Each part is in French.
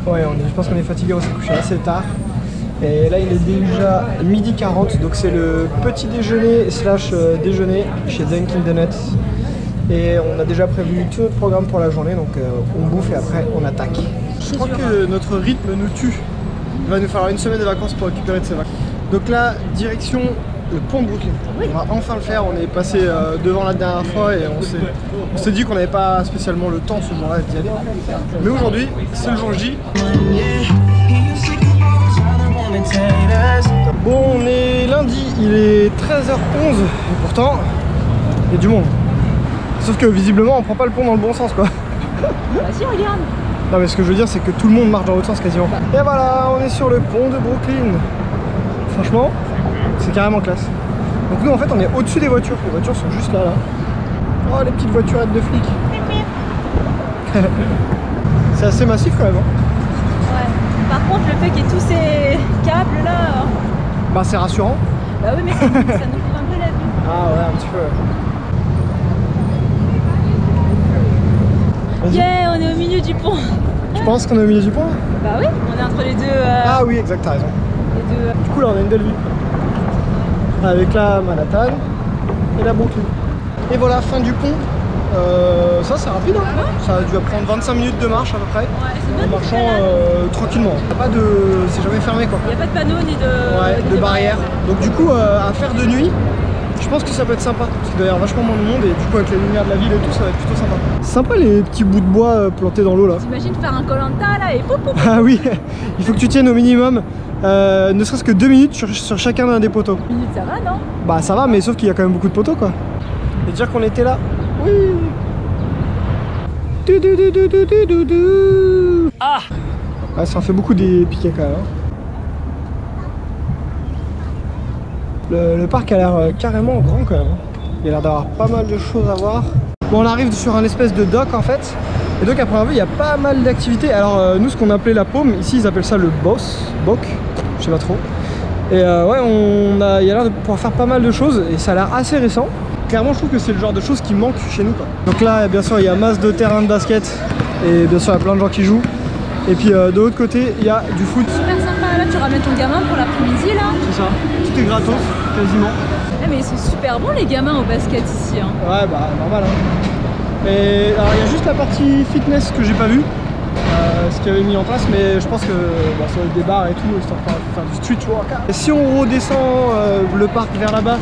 Ouais, je pense qu'on est fatigué, on s'est couché assez tard. Et là il est déjà 12h40, donc c'est le petit déjeuner slash déjeuner chez Dunkin' Donuts. Et on a déjà prévu tout notre programme pour la journée, donc on bouffe et après on attaque. Je crois que notre rythme nous tue. Il va nous falloir une semaine de vacances pour récupérer de ces vacances. Donc là, direction le pont de Brooklyn. On va enfin le faire, on est passé devant la dernière fois et on s'est dit qu'on n'avait pas spécialement le temps ce jour-là d'y aller. Mais aujourd'hui, c'est le jour J. Bon, on est lundi, il est 13h11 et pourtant, il y a du monde. Sauf que visiblement, on prend pas le pont dans le bon sens quoi. Bah si, regarde. Non mais ce que je veux dire, c'est que tout le monde marche dans l'autre sens quasiment. Et voilà, on est sur le pont de Brooklyn. Franchement, c'est carrément classe. Donc nous en fait on est au-dessus des voitures. Les voitures sont juste là. Oh les petites voiturettes de flics. C'est assez massif quand même hein. Ouais. Par contre le fait qu'il y ait tous ces câbles là. Bah c'est rassurant. Bah oui mais ça nous couvre un peu la vue. Ah ouais un petit peu. Yeah, on est au milieu du pont. Tu penses qu'on est au milieu du pont? Bah oui, on est entre les deux. Ah oui exact, t'as raison. Les deux. Du coup là on a une belle vue. Avec la Manhattan et la Brooklyn. Et voilà, fin du pont. Ça c'est rapide hein. Ça a dû prendre 25 minutes de marche à peu près. Ouais, c'est bien. En marchant tranquillement. Pas de... C'est jamais fermé quoi. Il n'y a pas de panneau ni de, de barrière. Donc du coup à faire de nuit, je pense que ça peut être sympa. Parce qu'il doit y avoir vachement moins de monde et du coup avec les lumières de la ville et tout, ça va être plutôt sympa. Sympa les petits bouts de bois plantés dans l'eau là. T'imagines faire un Koh-Lanta là et poup poup. Ah oui, il faut que tu tiennes au minimum ne serait-ce que 2 minutes sur chacun d'un des poteaux. 2 minutes ça va non? Bah ça va mais sauf qu'il y a quand même beaucoup de poteaux quoi. Et dire qu'on était là. Oui. Ah, ça en fait beaucoup des piquets quand même hein. Le parc a l'air carrément grand quand même. Il a l'air d'avoir pas mal de choses à voir. Bon, on arrive sur un espèce de dock en fait. Et donc à première vue il y a pas mal d'activités. Alors nous ce qu'on appelait la paume, ici ils appellent ça le bock, je sais pas trop. Et ouais il y a l'air de pouvoir faire pas mal de choses et ça a l'air assez récent. Clairement je trouve que c'est le genre de choses qui manque chez nous quoi. Donc là bien sûr il y a masse de terrains de basket et bien sûr il y a plein de gens qui jouent. Et puis de l'autre côté il y a du foot. Super sympa, là tu ramènes ton gamin pour l'après-midi là. C'est ça, tout est gratos quasiment. Mais ils sont super bons les gamins au basket ici hein. Ouais bah normal hein. Mais alors il y a juste la partie fitness que j'ai pas vu, ce qu'ils avaient mis en place, mais je pense que bah, ça va être des bars et tout, histoire de faire du street workout. Et si on redescend le parc vers là-bas,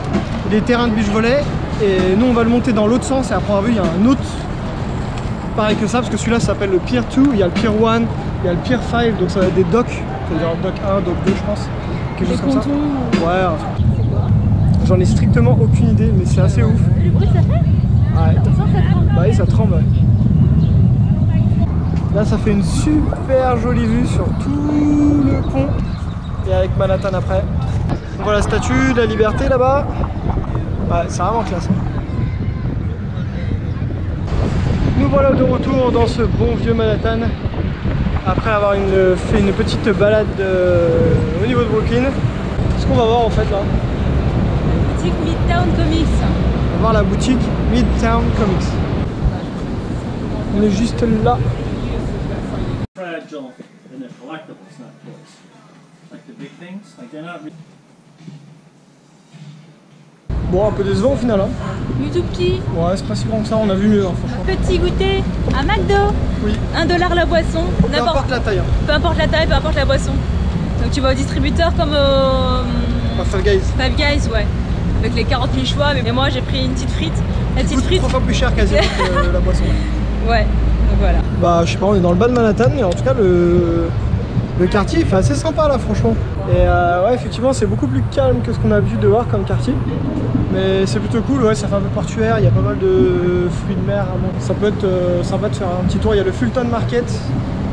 il y a des terrains de beach volley, et nous on va le monter dans l'autre sens, et à première vue il y a un autre pareil que ça, parce que celui-là s'appelle le Pier 2, il y a le Pier 1, il y a le Pier 5, donc ça va être des docks, c'est-à-dire dock 1, dock 2 je pense, quelque chose comme ça. Ouais, j'en ai strictement aucune idée, mais c'est assez ouf. Le bruit ça fait? Ouais. Ça tremble. Bah oui, ça tremble. Ouais. Là, ça fait une super jolie vue sur tout le pont et avec Manhattan après. On voit la statue de la liberté là-bas. Ouais, c'est vraiment classe. Nous voilà de retour dans ce bon vieux Manhattan après avoir fait une petite balade au niveau de Brooklyn. Qu'est-ce qu'on va voir en fait là? Boutique Midtown Comics. On va voir la boutique Midtown Comics. On est juste là. Fragile and they're collectibles, not toys. Like the big things, like they're not. Bon, un peu décevant au final. Hein. Du tout petit. Ouais, c'est pas si grand que ça, on a vu mieux, hein, franchement. Petit goûter à McDo. Oui. 1 $ la boisson. Peu importe la taille. Hein. Peu importe la taille, peu importe la boisson. Donc tu vas au distributeur comme au. Five Guys. Five Guys, ouais. Avec les 40 000 choix. Mais moi j'ai pris une petite frite. La petite frite. 3 fois plus cher quasiment que la boisson. Ouais, donc voilà. Bah, je sais pas, on est dans le bas de Manhattan, mais en tout cas, le quartier il fait assez sympa là, franchement. Et ouais, effectivement, c'est beaucoup plus calme que ce qu'on a vu dehors comme quartier. Mais c'est plutôt cool, ouais, ça fait un peu portuaire, il y a pas mal de fruits de mer. Ça peut être sympa de faire un petit tour. Il y a le Fulton Market,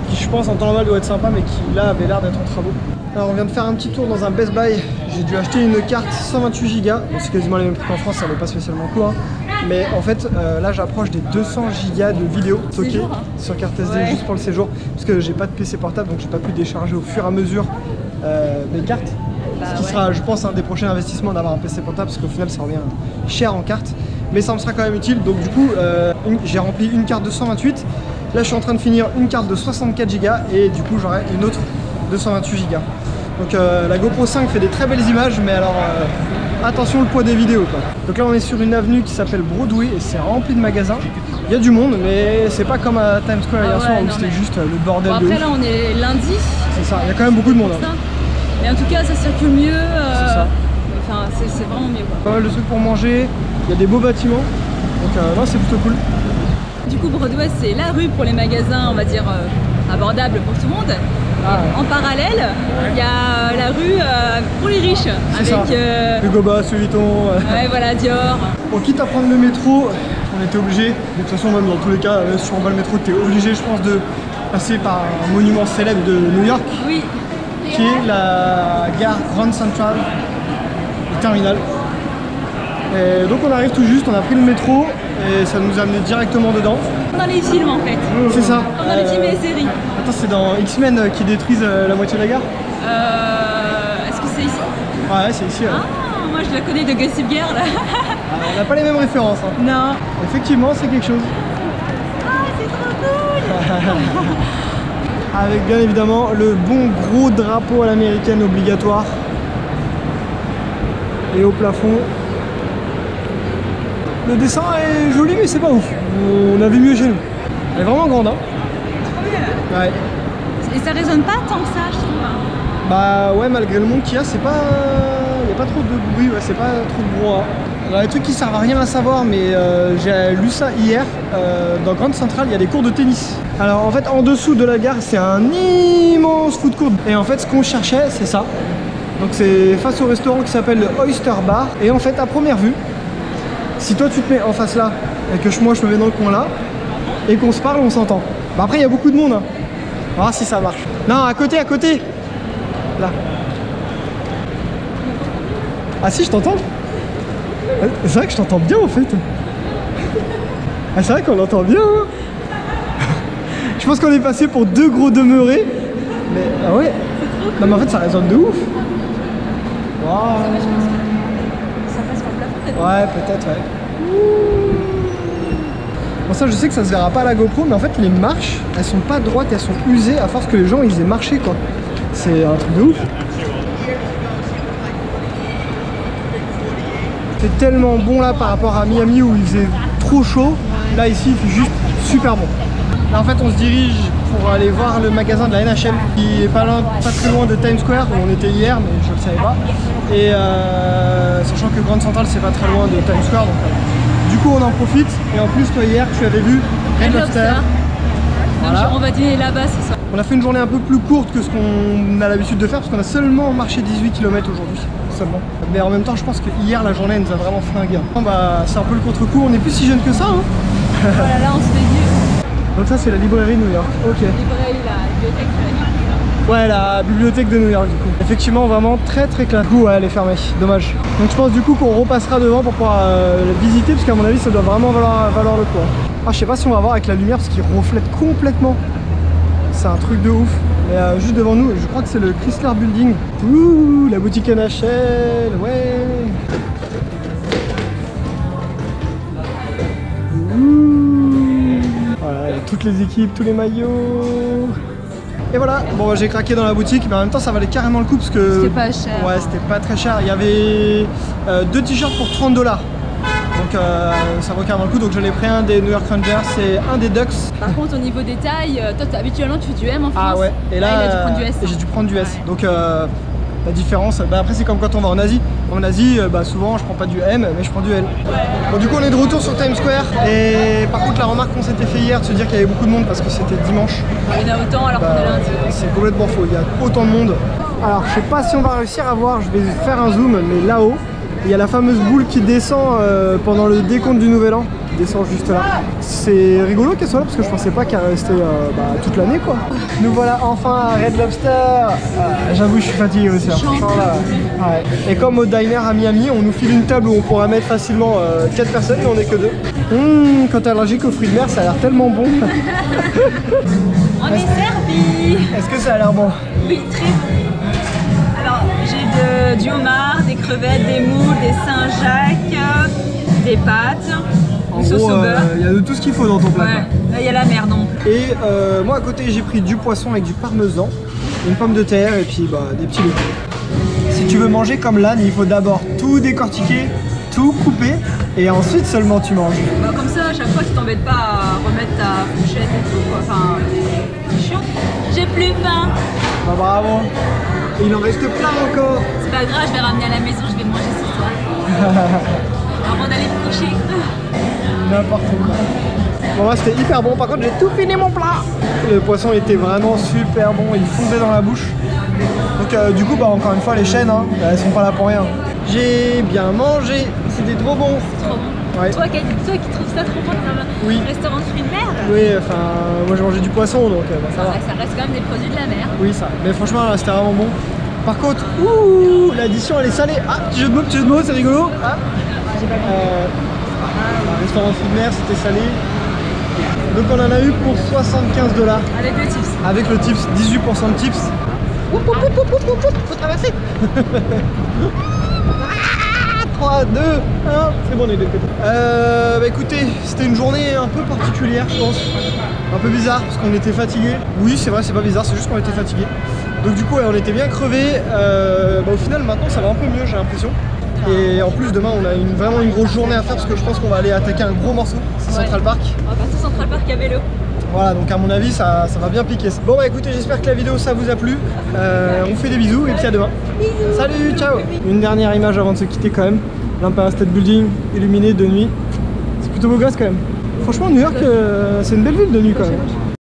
qui je pense en temps normal doit être sympa, mais qui là avait l'air d'être en travaux. Alors on vient de faire un petit tour dans un Best Buy. J'ai dû acheter une carte 128 Go. Bon, c'est quasiment les mêmes prix qu'en France, ça vaut pas spécialement court. Hein. Mais en fait, là j'approche des 200 Go de vidéos stockées sur carte SD juste pour le séjour. Parce que j'ai pas de PC portable, donc j'ai pas pu décharger au fur et à mesure mes cartes. Ce qui sera, je pense, un des prochains investissements d'avoir un PC portable, parce qu'au final ça revient cher en carte. Mais ça me sera quand même utile. Donc du coup, j'ai rempli une carte de 128. Là je suis en train de finir une carte de 64 Go et du coup j'aurai une autre de 128 Go. Donc la GoPro 5 fait des très belles images, mais alors attention le poids des vidéos quoi. Donc là on est sur une avenue qui s'appelle Broadway et c'est rempli de magasins. Il y a du monde, mais c'est pas comme à Times Square hier soir où c'était juste le bordel bon, de après ouf. là on est lundi. C'est ça, il y a quand même beaucoup de monde. Hein. Mais en tout cas ça circule mieux. C'est ça. Enfin c'est vraiment mieux quoi. Pas mal de trucs pour manger, il y a des beaux bâtiments. Donc non c'est plutôt cool. Du coup Broadway c'est la rue pour les magasins, on va dire abordables pour tout le monde. Ah, ouais. En parallèle, il y a la rue pour les riches avec Hugo Boss, Louis Vuitton. Ouais voilà, Dior. Bon, quitte à prendre le métro, on était obligé. De toute façon même dans tous les cas, même si on prend le métro, tu es obligé je pense de passer par un monument célèbre de New York. Oui. Qui est la gare Grand Central, le terminal. Et donc on arrive tout juste, on a pris le métro et ça nous a amené directement dedans. Dans les films en fait. C'est ça. Dans les films et les séries. Attends, c'est dans X-Men qui détruisent la moitié de la gare? Est-ce que c'est ici? Ouais, c'est ici. Ah, moi je la connais de Gossip Girl. On n'a pas les mêmes références. Hein. Non. Effectivement, c'est quelque chose. Ah, c'est trop cool. Avec bien évidemment le bon gros drapeau à l'américaine obligatoire. Et au plafond. Le dessin est joli mais c'est pas ouf. On a vu mieux chez nous. Elle est vraiment grande hein. Ouais. Et ça résonne pas tant que ça je trouve. Bah ouais malgré le monde qu'il y a c'est pas. Il n'y a pas trop de bruit, ouais, c'est pas trop de brouhaha. Alors les trucs qui servent à rien à savoir mais j'ai lu ça hier. Dans Grand Central il y a des cours de tennis. Alors en fait en dessous de la gare c'est un immense food court. Et en fait ce qu'on cherchait c'est ça. Donc c'est face au restaurant qui s'appelle le Oyster Bar. Et en fait à première vue, si toi tu te mets en face là et que moi je me mets dans le coin là et qu'on se parle on s'entend. Bah après il y a beaucoup de monde hein. On va voir si ça marche. Non à côté là. Ah si je t'entends. C'est vrai que je t'entends bien en fait. Ah c'est vrai qu'on l'entend bien hein. Je pense qu'on est passé pour deux gros demeurés. Mais ah ouais. Non mais en fait ça résonne de ouf. Waouh. Ça passe par le plafond peut-être. Ouais peut-être ouais. Bon ça je sais que ça se verra pas à la GoPro mais en fait les marches elles sont pas droites, elles sont usées à force que les gens ils aient marché quoi. C'est un truc de ouf. C'est tellement bon là par rapport à Miami où il faisait trop chaud. Là ici il fait juste super bon. Là en fait on se dirige pour aller voir le magasin de la NHL qui est pas très loin de Times Square où on était hier mais je le savais pas. Et sachant que Grand Central c'est pas très loin de Times Square donc du coup on en profite. Et en plus toi hier tu avais vu Red Lobster. Voilà. On va dîner là-bas c'est ça. On a fait une journée un peu plus courte que ce qu'on a l'habitude de faire parce qu'on a seulement marché 18 km aujourd'hui seulement. Mais en même temps je pense que hier la journée nous a vraiment flingué. Bah, c'est un peu le contre-coup, on n'est plus si jeune que ça hein. Voilà là on se fait vieux. Donc ça c'est la librairie New York, ok. La librairie, la bibliothèque. Ouais la bibliothèque de New York du coup. Effectivement vraiment très classe. Du coup ouais elle est fermée, dommage. Donc je pense du coup qu'on repassera devant pour pouvoir la visiter parce qu'à mon avis ça doit vraiment valoir le coup. Ah je sais pas si on va voir avec la lumière parce qu'il reflète complètement. C'est un truc de ouf. Mais juste devant nous, je crois que c'est le Chrysler Building. Ouh, la boutique NHL, ouais. Ouh. Voilà, toutes les équipes, tous les maillots. Et voilà, bon j'ai craqué dans la boutique, mais en même temps ça valait carrément le coup parce que... C'était pas cher. Ouais, c'était pas très cher. Il y avait deux t-shirts pour 30 $. Donc ça vaut carrément le coup, donc j'en ai pris un des New York Rangers et un des Ducks. Par contre au niveau des tailles, toi habituellement tu fais du M en France. Ah ouais, et là, il a dû prendre du S. J'ai dû prendre du S. Ouais. Donc la différence, bah, après c'est comme quand on va en Asie. En Asie, bah, souvent je prends pas du M, mais je prends du L. Bon du coup on est de retour sur Times Square. Et par contre la remarque qu'on s'était fait hier de se dire qu'il y avait beaucoup de monde parce que c'était dimanche. Il y en a autant alors qu'on est lundi. C'est complètement faux, il y a autant de monde. Alors je sais pas si on va réussir à voir, je vais faire un zoom, mais là-haut, il y a la fameuse boule qui descend pendant le décompte du nouvel an, qui descend juste là. C'est rigolo qu'elle soit là parce que je pensais pas qu'elle restait toute l'année quoi. Nous voilà enfin à Red Lobster. J'avoue je suis fatigué aussi. Hein. Ouais. Et comme au diner à Miami, on nous file une table où on pourra mettre facilement 4 personnes et on est que 2. Quand t'es allergique aux fruits de mer, ça a l'air tellement bon. On est servi. Est-ce que ça a l'air bon? Oui, très bon. Alors, j'ai du homard, des crevettes, des moules, des Saint-Jacques, des pâtes. En Sauce gros, au beurre. il y a de tout ce qu'il faut dans ton plat. Ouais, là il y a la mer non. Et moi à côté j'ai pris du poisson avec du parmesan, une pomme de terre et puis bah, des petits légumes. Si tu veux manger comme l'âne, il faut d'abord tout décortiquer, tout couper et ensuite seulement tu manges. Bah, comme ça, à chaque fois tu t'embêtes pas à remettre ta fourchette et tout quoi. Enfin, c'est chiant. J'ai plus faim. Bah bravo. Et il en reste plein encore. C'est pas grave, je vais ramener à la maison, je vais manger ce soir. Avant d'aller me coucher. N'importe quoi. Bon, moi c'était hyper bon, par contre j'ai tout fini mon plat. Le poisson était vraiment super bon, il fondait dans la bouche. Donc du coup bah encore une fois les chaînes hein, elles sont pas là pour rien. J'ai bien mangé, c'était trop bon. C'est trop bon. Ouais. Toi qui trouves ça trop bon dans un Oui. restaurant de fruits de mer. Oui, enfin moi j'ai mangé du poisson donc bah, ça va. Ouais, ça reste quand même des produits de la mer. Oui ça, mais franchement là, c'était vraiment bon. Par contre, ouh, l'addition elle est salée. Ah, petit jeu de mots, c'est rigolo. Ah. Un restaurant fruits de mer, c'était salé. Donc on en a eu pour 75 $. Avec le tips. Avec le tips, 18% de tips. Faut traverser. 3, 2, 1, c'est bon on est de l'autre côté. Bah écoutez, c'était une journée un peu particulière je pense. Un peu bizarre parce qu'on était fatigué. Oui c'est vrai, c'est pas bizarre, c'est juste qu'on était fatigué. Donc du coup ouais, on était bien crevés. Bah, au final maintenant ça va un peu mieux j'ai l'impression. Et en plus demain on a vraiment une grosse journée à faire parce que je pense qu'on va aller attaquer un gros morceau, c'est Central Park. On va partir Central Park à vélo. Voilà donc à mon avis ça va bien piquer. Bon bah écoutez j'espère que la vidéo ça vous a plu. On vous fait des bisous et puis à demain. Bisous. Salut, ciao. Une dernière image avant de se quitter quand même. L'Empire State Building illuminé de nuit. C'est plutôt beau gosse quand même. Franchement New York c'est une belle ville de nuit quand même.